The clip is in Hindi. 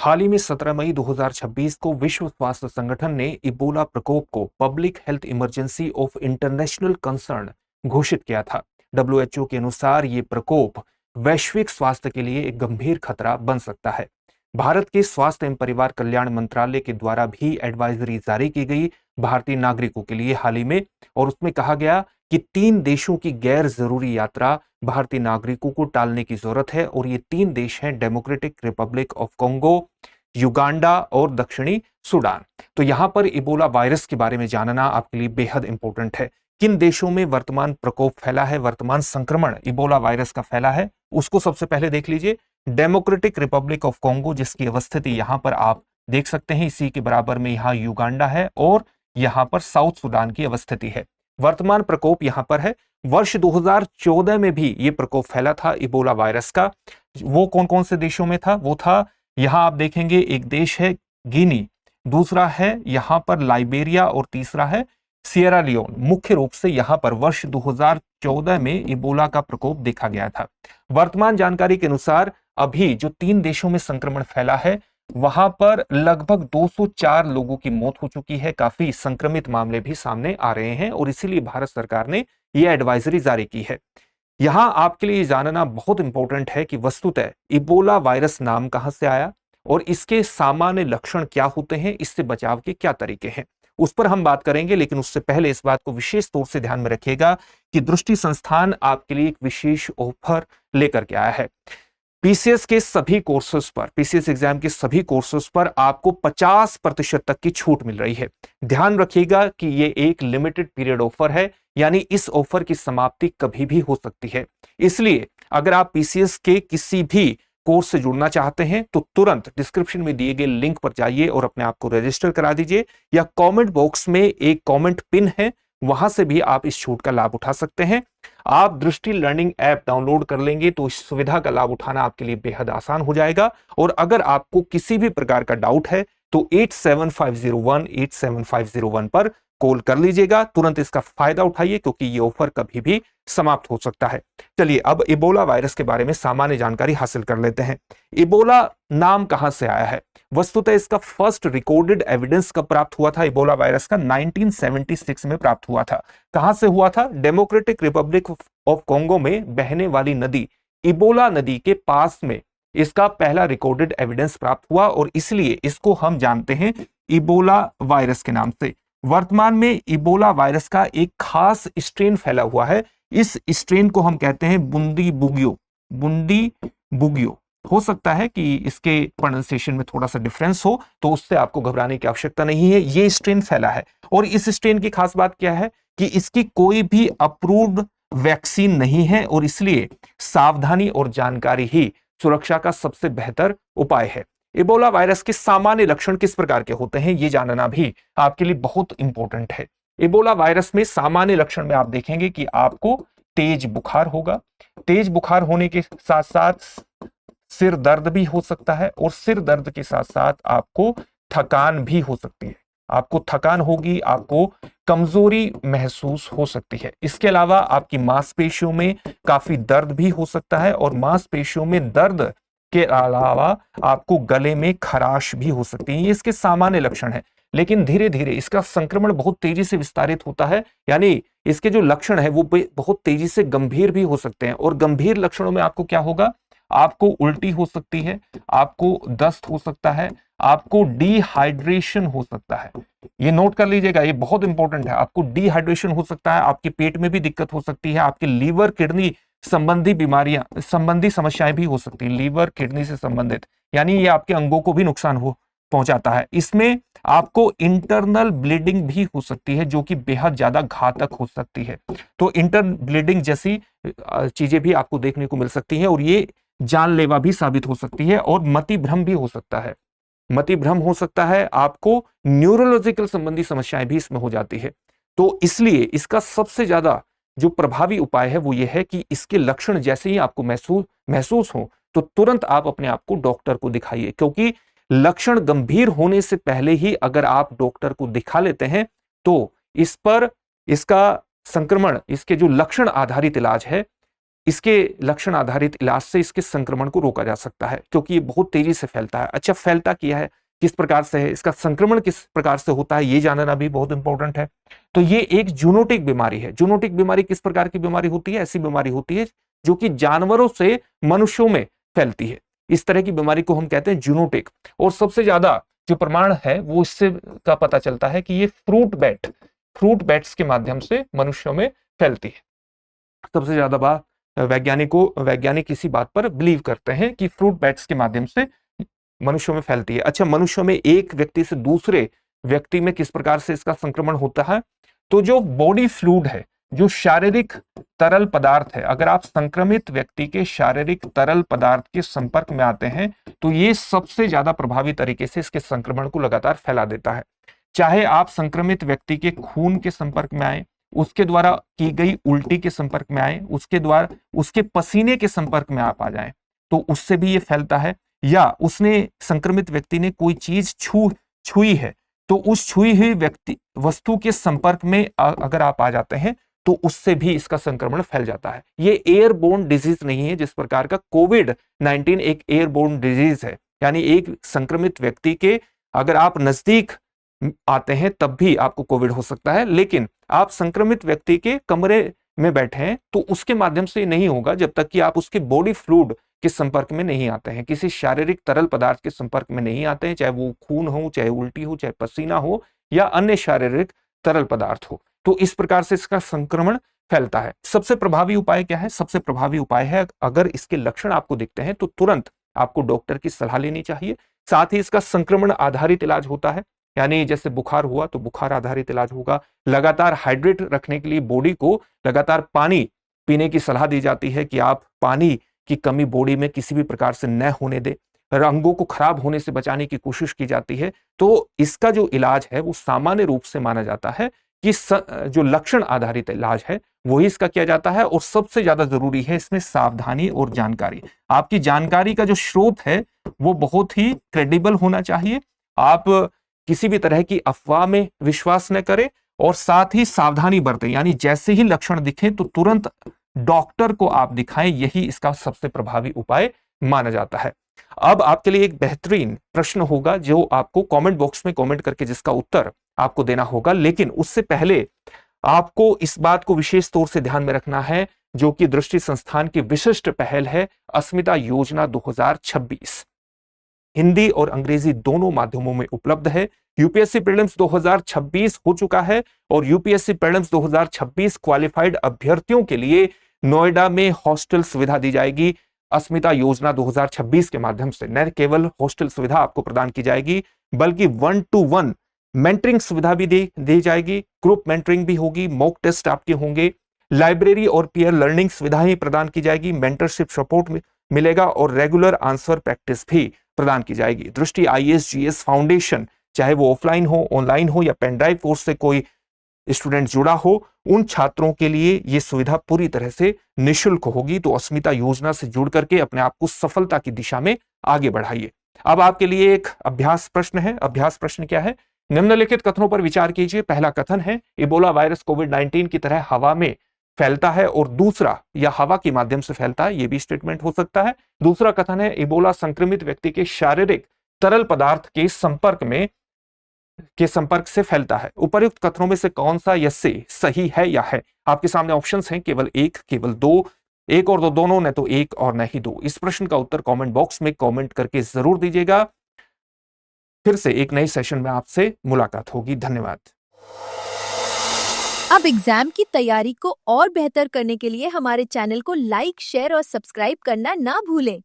हाल ही में 17 मई 2026 को विश्व स्वास्थ्य संगठन ने इबोला प्रकोप को public health emergency of international concern घोषित किया था। डब्ल्यूएचओ के अनुसार ये प्रकोप वैश्विक स्वास्थ्य के लिए एक गंभीर खतरा बन सकता है। भारत के स्वास्थ्य एवं परिवार कल्याण मंत्रालय के द्वारा भी एडवाइजरी जारी की गई भारतीय नागरिकों के लिए हाल ही में, और उसमें कहा गया कि 3 देशों की गैर जरूरी यात्रा भारतीय नागरिकों को टालने की जरूरत है, और ये 3 देश हैं democratic Republic of Congo, Uganda और दक्षिणी सूडान। तो यहां पर इबोला वायरस के बारे में जानना आपके लिए बेहद इंपॉर्टेंट है। किन देशों में वर्तमान प्रकोप फैला है, वर्तमान संक्रमण इबोला वायरस का फैला है, उसको सबसे पहले देख लीजिए। डेमोक्रेटिक रिपब्लिक ऑफ कॉन्गो, जिसकी अवस्थिति यहां पर आप देख सकते हैं, इसी के बराबर में यहां युगांडा है और यहां पर साउथ सूडान की अवस्थिति है। वर्तमान प्रकोप यहां पर है। वर्ष 2014 में भी यह प्रकोप फैला था इबोला वायरस का। वो कौन कौन से देशों में था? वो था, यहां आप देखेंगे, एक देश है गिनी, दूसरा है यहां पर लाइबेरिया और तीसरा है सिएरा लियोन। मुख्य रूप से यहां पर वर्ष 2014 में इबोला का प्रकोप देखा गया था। वर्तमान जानकारी के अनुसार अभी जो 3 देशों में संक्रमण फैला है, वहां पर लगभग 204 लोगों की मौत हो चुकी है। काफी संक्रमित मामले भी सामने आ रहे हैं और इसीलिए भारत सरकार ने यह एडवाइजरी जारी की है। यहां आपके लिए जानना बहुत इंपॉर्टेंट है कि वस्तुतः इबोला वायरस नाम कहां से आया और इसके सामान्य लक्षण क्या होते हैं, इससे बचाव के क्या तरीके हैं, उस पर हम बात करेंगे। लेकिन उससे पहले इस बात को विशेष तौर से ध्यान में रखिएगा कि दृष्टि संस्थान आपके लिए एक विशेष ऑफर लेकर के आया है। पीसीएस के सभी कोर्सेज पर, पीसीएस एग्जाम के सभी कोर्सेज पर आपको 50% तक की छूट मिल रही है। ध्यान रखिएगा कि ये एक लिमिटेड पीरियड ऑफर है, यानी इस ऑफर की समाप्ति कभी भी हो सकती है। इसलिए अगर आप पीसीएस के किसी भी कोर्स से जुड़ना चाहते हैं तो तुरंत डिस्क्रिप्शन में दिए गए लिंक पर जाइए और अपने आप को रजिस्टर करा दीजिए, या कमेंट बॉक्स में एक कमेंट पिन है, वहां से भी आप इस छूट का लाभ उठा सकते हैं। आप दृष्टि लर्निंग ऐप डाउनलोड कर लेंगे तो इस सुविधा का लाभ उठाना आपके लिए बेहद आसान हो जाएगा। और अगर आपको किसी भी प्रकार का डाउट है तो 8750187501 पर कॉल कर लीजिएगा। तुरंत इसका फायदा उठाइए क्योंकि ये ऑफर कभी भी समाप्त हो सकता है। चलिए अब इबोला वायरस के बारे में सामान्य जानकारी हासिल कर लेते हैं। इबोला नाम कहां से आया है? वस्तुतः इसका फर्स्ट रिकॉर्डेड एविडेंस कब प्राप्त हुआ था? इबोला वायरस का 1976 में प्राप्त हुआ था। कहां से हुआ था? डेमोक्रेटिक रिपब्लिक ऑफ कॉन्गो में बहने वाली नदी इबोला नदी के पास में इसका पहला रिकॉर्डेड एविडेंस प्राप्त हुआ और इसलिए इसको हम जानते हैं इबोला वायरस के नाम से। वर्तमान में इबोला वायरस का एक खास स्ट्रेन फैला हुआ है। इस स्ट्रेन को हम कहते हैं बुंदी बुगियो। हो सकता है कि इसके प्रोनाउंसिएशन में थोड़ा सा डिफरेंस हो, तो उससे आपको घबराने की आवश्यकता नहीं है। ये स्ट्रेन फैला है और इस स्ट्रेन की खास बात क्या है कि इसकी कोई भी अप्रूव्ड वैक्सीन नहीं है और इसलिए सावधानी और जानकारी ही सुरक्षा का सबसे बेहतर उपाय है। इबोला वायरस के सामान्य लक्षण किस प्रकार के होते हैं, ये जानना भी आपके लिए बहुत इंपॉर्टेंट है। इबोला वायरस में सामान्य लक्षण में आप देखेंगे कि आपको तेज बुखार होगा। तेज बुखार होने के साथ साथ सिर दर्द भी हो सकता है और सिर दर्द के साथ साथ आपको थकान भी हो सकती है। आपको थकान होगी, आपको कमजोरी महसूस हो सकती है। इसके अलावा आपकी मांसपेशियों में काफी दर्द भी हो सकता है और मांसपेशियों में दर्द के अलावा आपको गले में खराश भी हो सकती है। ये इसके सामान्य लक्षण है। लेकिन धीरे धीरे इसका संक्रमण बहुत तेजी से विस्तारित होता है, यानी इसके जो लक्षण है वो बहुत तेजी से गंभीर भी हो सकते हैं। और गंभीर लक्षणों में आपको क्या होगा? आपको उल्टी हो सकती है, आपको दस्त हो सकता है, आपको डिहाइड्रेशन हो सकता है। ये नोट कर लीजिएगा, ये बहुत इंपॉर्टेंट है। आपको डिहाइड्रेशन हो सकता है, आपके पेट में भी दिक्कत हो सकती है, आपके लीवर किडनी संबंधी बीमारियां, संबंधी समस्याएं भी हो सकती है। लीवर किडनी से संबंधित, यानी ये आपके अंगों को भी नुकसान पहुंचाता है। इसमें आपको इंटरनल ब्लीडिंग भी हो सकती है जो कि बेहद ज्यादा घातक हो सकती है। तो इंटरनल ब्लीडिंग जैसी चीजें भी आपको देखने को मिल सकती है और ये जानलेवा भी साबित हो सकती है। और मति भ्रम भी हो सकता है, मति भ्रम हो सकता है। आपको न्यूरोलॉजिकल संबंधी समस्याएं भी इसमें हो जाती है। तो इसलिए इसका सबसे ज्यादा जो प्रभावी उपाय है वो ये है कि इसके लक्षण जैसे ही आपको महसूस हो तो तुरंत आप अपने आप को डॉक्टर को दिखाइए, क्योंकि लक्षण गंभीर होने से पहले ही अगर आप डॉक्टर को दिखा लेते हैं तो इस पर इसका संक्रमण, इसके जो लक्षण आधारित इलाज है इसके लक्षण आधारित इलाज से इसके संक्रमण को रोका जा सकता है, क्योंकि ये बहुत तेजी से फैलता है। अच्छा, फैलता क्या है, किस प्रकार से है, इसका संक्रमण किस प्रकार से होता है, ये जानना भी बहुत इंपॉर्टेंट है। तो ये एक जूनोटिक बीमारी है। जूनोटिक बीमारी किस प्रकार की बीमारी होती है? ऐसी बीमारी होती है जो कि जानवरों से मनुष्यों में फैलती है। इस तरह की बीमारी को हम कहते हैं जूनोटिक। और सबसे ज्यादा जो प्रमाण है वो इससे का पता चलता है कि ये फ्रूट बैट्स के माध्यम से मनुष्यों में फैलती है। सबसे ज्यादा बात वैज्ञानिक इसी बात पर बिलीव करते हैं कि फ्रूट बैट्स के माध्यम से मनुष्यों में फैलती है। अच्छा, मनुष्यों में एक व्यक्ति से दूसरे व्यक्ति में किस प्रकार से इसका संक्रमण होता है? तो जो बॉडी फ्लूइड है, जो शारीरिक तरल पदार्थ है, अगर आप संक्रमित व्यक्ति के शारीरिक तरल पदार्थ के संपर्क में आते हैं तो ये सबसे ज्यादा प्रभावी तरीके से इसके संक्रमण को लगातार फैला देता है। चाहे आप संक्रमित व्यक्ति के खून के संपर्क में आए, उसके द्वारा की गई उल्टी के संपर्क में आए, उसके द्वारा उसके पसीने के संपर्क में आप आ जाएं, तो उससे भी ये फैलता है। या उसने संक्रमित व्यक्ति ने कोई चीज छुई है, तो उस छुई हुई वस्तु के संपर्क में अगर आप आ जाते हैं तो उससे भी इसका संक्रमण फैल जाता है। ये एयरबोर्न डिजीज नहीं है, जिस प्रकार का कोविड-19 एक एयरबोर्न डिजीज है, यानी एक संक्रमित व्यक्ति के अगर आप नजदीक आते हैं तब भी आपको कोविड हो सकता है, लेकिन आप संक्रमित व्यक्ति के कमरे में बैठे हैं तो उसके माध्यम से नहीं होगा जब तक कि आप उसके बॉडी फ्लूइड के संपर्क में नहीं आते हैं, किसी शारीरिक तरल पदार्थ के संपर्क में नहीं आते हैं, चाहे वो खून हो, चाहे उल्टी हो, चाहे पसीना हो या अन्य शारीरिक तरल पदार्थ हो। तो इस प्रकार से इसका संक्रमण फैलता है। सबसे प्रभावी उपाय क्या है? सबसे प्रभावी उपाय है, अगर इसके लक्षण आपको दिखते हैं तो तुरंत आपको डॉक्टर की सलाह लेनी चाहिए। साथ ही इसका संक्रमण आधारित इलाज होता है, यानी जैसे बुखार हुआ तो बुखार आधारित इलाज होगा। लगातार हाइड्रेट रखने के लिए बॉडी को लगातार पानी पीने की सलाह दी जाती है कि आप पानी की कमी बॉडी में किसी भी प्रकार से न होने दे। अंगों को खराब होने से बचाने की कोशिश की जाती है। तो इसका जो इलाज है वो सामान्य रूप से माना जाता है कि जो लक्षण आधारित इलाज है वही इसका किया जाता है। और सबसे ज्यादा जरूरी है इसमें सावधानी और जानकारी। आपकी जानकारी का जो स्रोत है वो बहुत ही क्रेडिबल होना चाहिए। आप किसी भी तरह की अफवाह में विश्वास न करें और साथ ही सावधानी बरतें, यानी जैसे ही लक्षण दिखे तो तुरंत डॉक्टर को आप दिखाएं, यही इसका सबसे प्रभावी उपाय माना जाता है। अब आपके लिए एक बेहतरीन प्रश्न होगा जो आपको कमेंट बॉक्स में कमेंट करके जिसका उत्तर आपको देना होगा, लेकिन उससे पहले आपको इस बात को विशेष तौर से ध्यान में रखना है जो कि दृष्टि संस्थान की विशिष्ट पहल है, अस्मिता योजना 2026 हिंदी और अंग्रेजी दोनों माध्यमों में उपलब्ध है। यूपीएससी प्रीलिम्स 2026 हो चुका है और यूपीएससी प्रीलिम्स 2026 क्वालिफाइड अभ्यर्थियों के लिए नोएडा में हॉस्टल सुविधा दी जाएगी। अस्मिता योजना 2026 के माध्यम से न केवल हॉस्टल सुविधा आपको प्रदान की जाएगी बल्कि 1-to-1 मेंटरिंग सुविधा भी दी जाएगी, ग्रुप मेंटरिंग भी होगी, मॉक टेस्ट आपके होंगे, लाइब्रेरी और पीयर लर्निंग सुविधाएं प्रदान की जाएगी, मेंटरशिप सपोर्ट मिलेगा और रेगुलर आंसर प्रैक्टिस भी प्रदान की जाएगी। दृष्टि IAS-GS फाउंडेशन, चाहे वो ऑफलाइन हो, ऑनलाइन हो या पेन ड्राइव कोर्स से कोई स्टूडेंट जुड़ा हो, उन छात्रों के लिए यह सुविधा पूरी तरह से निःशुल्क होगी। तो अस्मिता योजना से जुड़ करके अपने आप को सफलता की दिशा में आगे बढ़ाइए। अब आपके लिए एक अभ्यास प्रश्न है। अभ्यास प्रश्न क्या है? निम्नलिखित कथनों पर विचार कीजिए। पहला कथन है इबोला वायरस कोविड-19 की तरह हवा में फैलता है, और दूसरा या हवा के माध्यम से फैलता है, यह भी स्टेटमेंट हो सकता है। दूसरा कथन है इबोला संक्रमित व्यक्ति के शारीरिक तरल पदार्थ के संपर्क से फैलता है। उपर्युक्त कथनों में से कौन सा यस से सही है या है? आपके सामने ऑप्शंस हैं, केवल एक, केवल दो, एक और दो, दोनों, न तो एक और न ही दो। इस प्रश्न का उत्तर कमेंट बॉक्स में कमेंट करके जरूर दीजिएगा। फिर से एक नए सेशन में आपसे मुलाकात होगी। धन्यवाद। अब एग्जाम की तैयारी को और बेहतर करने के लिए हमारे चैनल को लाइक, शेयर और सब्सक्राइब करना ना भूलें।